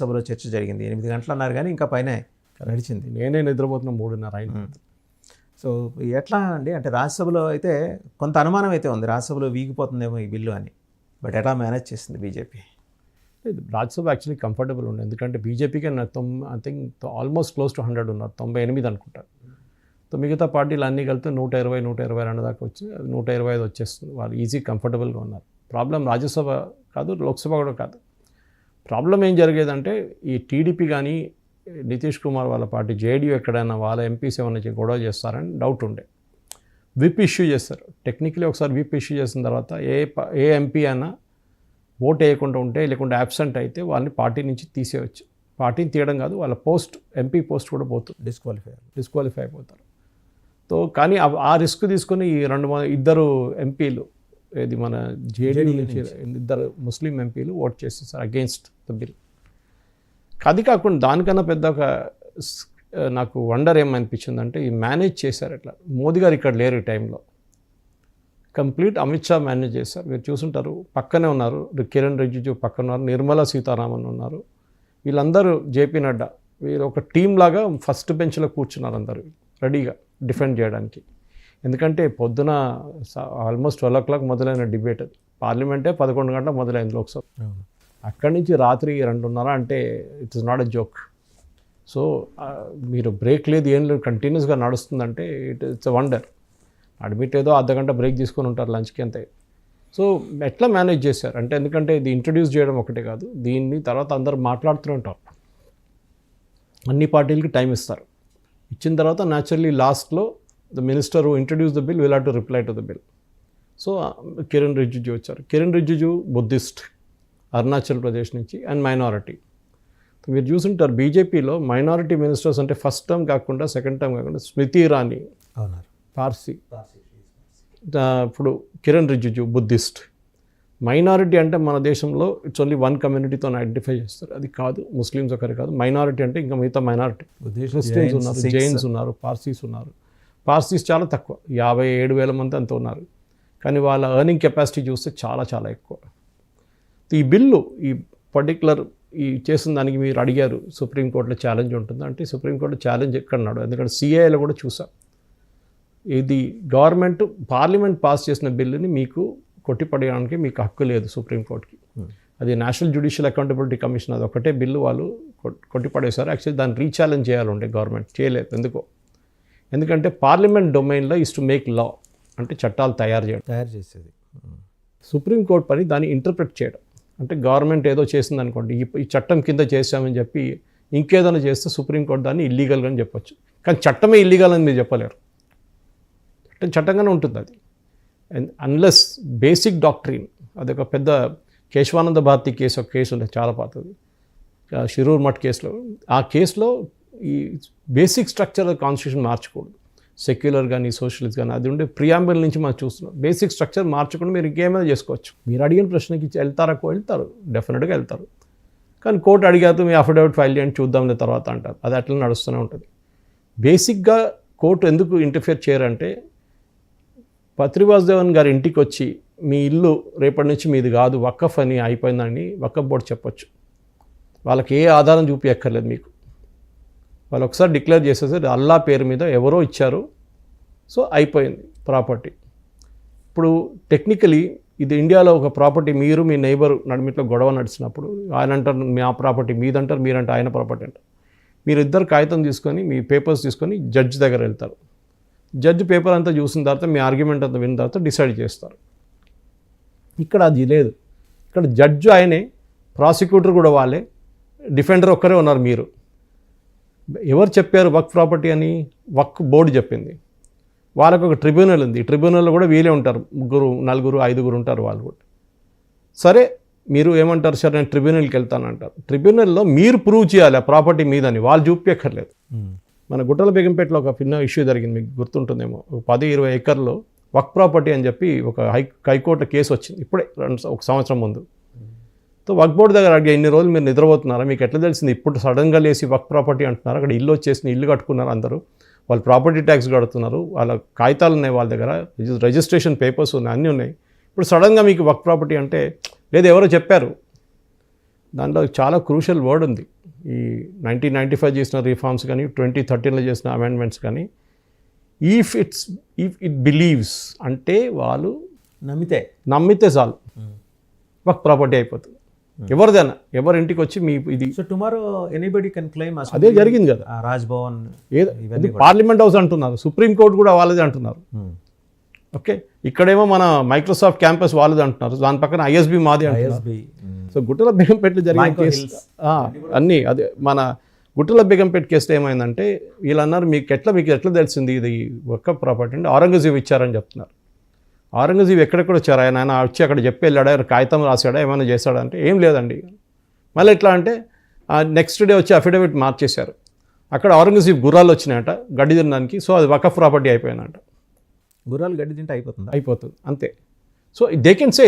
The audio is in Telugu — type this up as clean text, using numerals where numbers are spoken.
సభలో చర్చ జరిగింది. 8 గంటలు అన్నారు కానీ ఇంకా పైన నడిచింది. నేనే నిద్రపోతున్న 3:30 అయింది. సో ఎట్లా అండి, అంటే రాజ్యసభలో అయితే కొంత అనుమానం అయితే ఉంది, రాజ్యసభలో వీగిపోతుందేమో ఈ బిల్లు అని. బట్ ఎట్లా మేనేజ్ చేసింది బీజేపీ? రాజ్యసభ యాక్చువల్లీ కంఫర్టబుల్ ఉండే, ఎందుకంటే బీజేపీకి I think almost close to 100 ఉన్నారు, 98 అనుకుంటారు. సో మిగతా పార్టీలు అన్నీ కలిపితే 120, 122 దాకా వచ్చి 125 వచ్చేస్తుంది. వాళ్ళు ఈజీ కంఫర్టబుల్గా ఉన్నారు. ప్రాబ్లం రాజ్యసభ కాదు, లోక్సభ కూడా కాదు. ప్రాబ్లం ఏం జరిగేదంటే ఈ టీడీపీ కానీ నితీష్ కుమార్ వాళ్ళ పార్టీ జేడీయూ ఎక్కడైనా వాళ్ళ ఎంపీస్ ఏమైనా గొడవ చేస్తారని డౌట్ ఉండే. విప్ ఇష్యూ చేస్తారు. టెక్నికలీ ఒకసారి విప్ ఇష్యూ చేసిన తర్వాత ఏ ఎంపీ అయినా ఓట్ వేయకుండా ఉంటే లేకుంటే అబ్సెంట్ అయితే వాళ్ళని పార్టీ నుంచి తీసేయచ్చు. పార్టీని తీయడం కాదు, వాళ్ళ పోస్ట్ ఎంపీ పోస్ట్ కూడా పోతుంది, డిస్క్వాలిఫై అయిపోతారు. సో కానీ ఆ రిస్క్ తీసుకొని ఈ 2 ఎంపీలు ఇది మన జేడీయూ నుంచి 2 ముస్లిం ఎంపీలు ఓట్ చేసేసారు అగెయిన్స్ట్ ద బిల్. అది కాకుండా దానికన్నా పెద్ద ఒక నాకు వండర్ ఏమనిపించిందంటే ఈ మేనేజ్ చేశారు ఎట్లా. మోదీ గారు ఇక్కడ లేరు ఈ టైంలో, కంప్లీట్ అమిత్ షా మేనేజ్ చేశారు. మీరు చూసుంటారు, పక్కనే ఉన్నారు, కిరణ్ రిజిజు పక్కన ఉన్నారు, నిర్మలా సీతారామన్ ఉన్నారు, వీళ్ళందరూ జేపీ నడ్డా, వీళ్ళు ఒక టీం లాగా ఫస్ట్ బెంచ్లో కూర్చున్నారు అందరూ రెడీగా డిఫెండ్ చేయడానికి. ఎందుకంటే పొద్దున ఆల్మోస్ట్ 12 o'clock మొదలైన డిబేట్, అది పార్లమెంటే 11 గంటలకు మొదలైంది లోక్సభ. అక్కడి నుంచి రాత్రి 2:30 అంటే it is not a joke. So మీరు బ్రేక్ లేదు, ఏం లేదు, కంటిన్యూస్గా నడుస్తుందంటే ఇట్స్ ఎ వండర్. అడ్మిట్ ఏదో అర్ధగంట బ్రేక్ తీసుకొని ఉంటారు లంచ్కి అంతే. సో ఎట్లా మేనేజ్ చేశారు అంటే, ఎందుకంటే ఇది ఇంట్రడ్యూస్ చేయడం ఒకటే కాదు, దీన్ని తర్వాత అందరూ మాట్లాడుతూనే ఉంటారు, అన్ని పార్టీలకి టైం ఇస్తారు. ఇచ్చిన తర్వాత న్యాచురల్లీ లాస్ట్లో the minister who introduce the bill will have to reply to the bill. So Kiran Rijiju వచ్చారు. కిరణ్ రిజిజు బుద్ధిస్ట్, అరుణాచల్ ప్రదేశ్ నుంచి, అండ్ మైనారిటీ. మీరు చూసుంటారు బీజేపీలో మైనారిటీ మినిస్టర్స్ అంటే ఫస్ట్ టర్మ్ కాకుండా సెకండ్ టర్మ్ కాకుండా స్మృతి ఇరానీ పార్సీ, ఇప్పుడు కిరణ్ రిజిజు బుద్ధిస్ట్. మైనారిటీ అంటే మన దేశంలో ఇట్స్ ఓన్లీ 1 కమ్యూనిటీతో ఐడెంటిఫై చేస్తారు, అది కాదు, ముస్లిమ్స్ ఒకరి కాదు. మైనారిటీ అంటే ఇంకా మిగతా మైనారిటీ, క్రిస్టియన్స్ ఉన్నారు, జైన్స్ ఉన్నారు, పార్సీస్ ఉన్నారు. పార్సీస్ చాలా తక్కువ, 57,000 మంది అంత ఉన్నారు, కానీ వాళ్ళ ఎర్నింగ్ కెపాసిటీ చూస్తే చాలా చాలా ఎక్కువ. ఈ బిల్లు ఈ పర్టికులర్ ఈ చేసిన దానికి మీరు అడిగారు సుప్రీంకోర్టులో ఛాలెంజ్ ఉంటుందా అంటే, సుప్రీంకోర్టులో ఛాలెంజ్ ఎక్కడన్నాడు, ఎందుకంటే సిఐలో కూడా చూసాం. ఇది గవర్నమెంట్ పార్లమెంట్ పాస్ చేసిన బిల్లుని మీకు కొట్టిపడేయడానికి మీకు హక్కు లేదు సుప్రీంకోర్టుకి. అది నేషనల్ జ్యుడిషియల్ అకౌంటబిలిటీ కమిషన్, అది ఒకటే బిల్లు వాళ్ళు కొట్టిపడేశారు. యాక్చువల్లీ దాన్ని రీఛాలెంజ్ చేయాలంటే గవర్నమెంట్ చేయలేదు. ఎందుకంటే పార్లమెంట్ డొమైన్లో ఇస్ టు మేక్ లా, అంటే చట్టాలు తయారు చేసేది. సుప్రీంకోర్టు పని దాన్ని ఇంటర్ప్రిట్ చేయడం. అంటే గవర్నమెంట్ ఏదో చేసింది అనుకోండి, ఈ చట్టం కింద చేసామని చెప్పి ఇంకేదైనా చేస్తే సుప్రీంకోర్టు దాన్ని ఇల్లీగల్గా అని చెప్పొచ్చు. కానీ చట్టమే ఇల్లీగల్ అని మీరు చెప్పలేరు, చట్టంగానే ఉంటుంది అది. అన్లెస్ బేసిక్ డాక్ట్రిన్, అదొక పెద్ద కేశవానంద భారతి కేసు, ఒక కేసు ఉంది చాలా పాతది, షిరూర్ మఠ్ కేసులో. ఆ కేసులో ఈ బేసిక్ స్ట్రక్చర్ ఆఫ్ కాన్స్టిట్యూషన్ మార్చకూడదు, సెక్యులర్ కానీ సోషలిస్ట్ కానీ, అది ఉండే ప్రియాంబుల్ నుంచి మనం చూస్తున్నాం. బేసిక్ స్ట్రక్చర్ మార్చకుండా మీరు ఇంకేమైనా చేసుకోవచ్చు. మీరు అడిగిన ప్రశ్నకి వెళ్తారు, డెఫినెట్గా వెళ్తారు. కానీ కోర్టు అడిగారు మీ అఫిడవిట్ ఫైల్ చేయండి చూద్దాంలే తర్వాత అంటారు. అది అట్లా నడుస్తూనే ఉంటుంది. బేసిక్గా కోర్టు ఎందుకు ఇంటర్ఫియర్ చేయరంటే, పత్రి వాసుదేవన్ గారి ఇంటికి వచ్చి మీ ఇల్లు రేపటి నుంచి మీది కాదు, వకఫ్ అని అయిపోయిందని వకఫ్ బోర్డు చెప్పొచ్చు. వాళ్ళకి ఏ ఆధారం చూపించక్కర్లేదు మీకు. వాళ్ళు ఒకసారి డిక్లేర్ చేసేసారు అల్లా పేరు మీద ఎవరో ఇచ్చారు, సో అయిపోయింది ప్రాపర్టీ. ఇప్పుడు టెక్నికలీ ఇది ఇండియాలో ఒక ప్రాపర్టీ, మీరు మీ నైబర్ నడిమిట్లో గొడవ నడిచినప్పుడు ఆయన అంటారు మా ప్రాపర్టీ మీదంటారు, మీరంటే ఆయన ప్రాపర్టీ అంటారు. మీరు ఇద్దరు కాగితం తీసుకొని మీ పేపర్స్ తీసుకొని జడ్జి దగ్గర వెళ్తారు. జడ్జి పేపర్ అంతా చూసిన తర్వాత మీ ఆర్గ్యుమెంట్ అంతా విన్న తర్వాత డిసైడ్ చేస్తారు. ఇక్కడ అది లేదు. ఇక్కడ జడ్జి ఆయనే, ప్రాసిక్యూటర్ కూడా వాళ్ళే, డిఫెండర్ ఒక్కరే ఉన్నారు. మీరు ఎవరు చెప్పారు వక్ ప్రాపర్టీ అని? వక్ బోర్డు చెప్పింది. వాళ్ళకు ఒక ట్రిబ్యునల్ ఉంది, ఈ ట్రిబ్యునల్లో కూడా వీలే ఉంటారు, 3, 4, 5 ఉంటారు వాళ్ళు కూడా. సరే మీరు ఏమంటారు, సరే నేను ట్రిబ్యునల్కి వెళ్తానంటారు. ట్రిబ్యునల్లో మీరు ప్రూవ్ చేయాలి ఆ ప్రాపర్టీ మీదని, వాళ్ళు చూపించక్కర్లేదు. మన గుట్టల బేగంపేటలో ఒక చిన్న ఇష్యూ జరిగింది, మీకు గుర్తుంటుందేమో. 10-20 ఎకర్లో వక్ ప్రాపర్టీ అని చెప్పి ఒక హైకోర్టు కేసు వచ్చింది ఇప్పుడే 1 సంవత్సరం ముందు. సో వక్ బోర్డు దగ్గర అడిగా, ఇన్ని రోజులు మీరు నిద్రపోతున్నారా, మీకు ఎట్లా తెలిసింది ఇప్పుడు సడన్గా లేసి వక్ ప్రాపర్టీ అంటున్నారు? అక్కడ ఇల్లు వచ్చేసి ఇల్లు కట్టుకున్నారు అందరూ, వాళ్ళు ప్రాపర్టీ ట్యాక్స్ కడుతున్నారు, వాళ్ళ కాగితాలు ఉన్నాయి వాళ్ళ దగ్గర, రిజిస్ట్రేషన్ పేపర్స్ ఉన్నాయి, అన్నీ ఉన్నాయి. ఇప్పుడు సడన్గా మీకు వక్ ప్రాపర్టీ అంటే, లేదు ఎవరో చెప్పారు. దాంట్లో చాలా క్రూషియల్ వర్డ్ ఉంది. ఈ 1995 చేసిన రిఫార్మ్స్ కానీ 2013లో చేసిన అమెండ్మెంట్స్ కానీ ఇఫ్ ఇట్ బిలీవ్స్ అంటే వాళ్ళు నమ్మితే చాలు వక్ ప్రాపర్టీ అయిపోతుంది. ఎవరిదైనా ఎవరి ఇంటికి వచ్చి మీ ఇది so tomorrow anybody can claim అదే జరిగింది కదా. రాజ్ భవన్ ఏదో పార్లమెంట్ హౌస్ అంటున్నారు, సుప్రీంకోర్టు కూడా వాళ్ళదే అంటున్నారు. ఓకే, ఇక్కడేమో మన మైక్రోసాఫ్ట్ క్యాంపస్ వాళ్ళది అంటున్నారు, దాని పక్కన ఐఎస్బి మాది అంటున్నారు. సో గుట్టల బేగంపేటలో జరిగిన కేసు అన్నీ అదే. మన గుట్టల బేగంపేట కేసులో ఏమైందంటే వీళ్ళు అన్నారు మీకు ఎట్లా తెలిసింది ఇది ఒక్క ప్రాపర్టీ అంటే ఔరంగజేబు ఇచ్చారని చెప్తున్నారు. ఔరంగజేబు ఎక్కడెక్కడ వచ్చారు, ఆయన వచ్చి అక్కడ చెప్పి వెళ్ళాడా, కాగితం రాశాడా, ఏమైనా చేశాడా అంటే ఏం లేదండి. మళ్ళీ ఎట్లా అంటే నెక్స్ట్ డే వచ్చి అఫిడవిట్ మార్చేశారు. అక్కడ ఔరంగజేబు గుర్రాలు వచ్చినాయట గడ్డి తినడానికి, సో అది వకఫ్ ప్రాపర్టీ అయిపోయిందంట. గుర్రాలు గడ్డి తింటే అయిపోతుంది అంతే. So they can say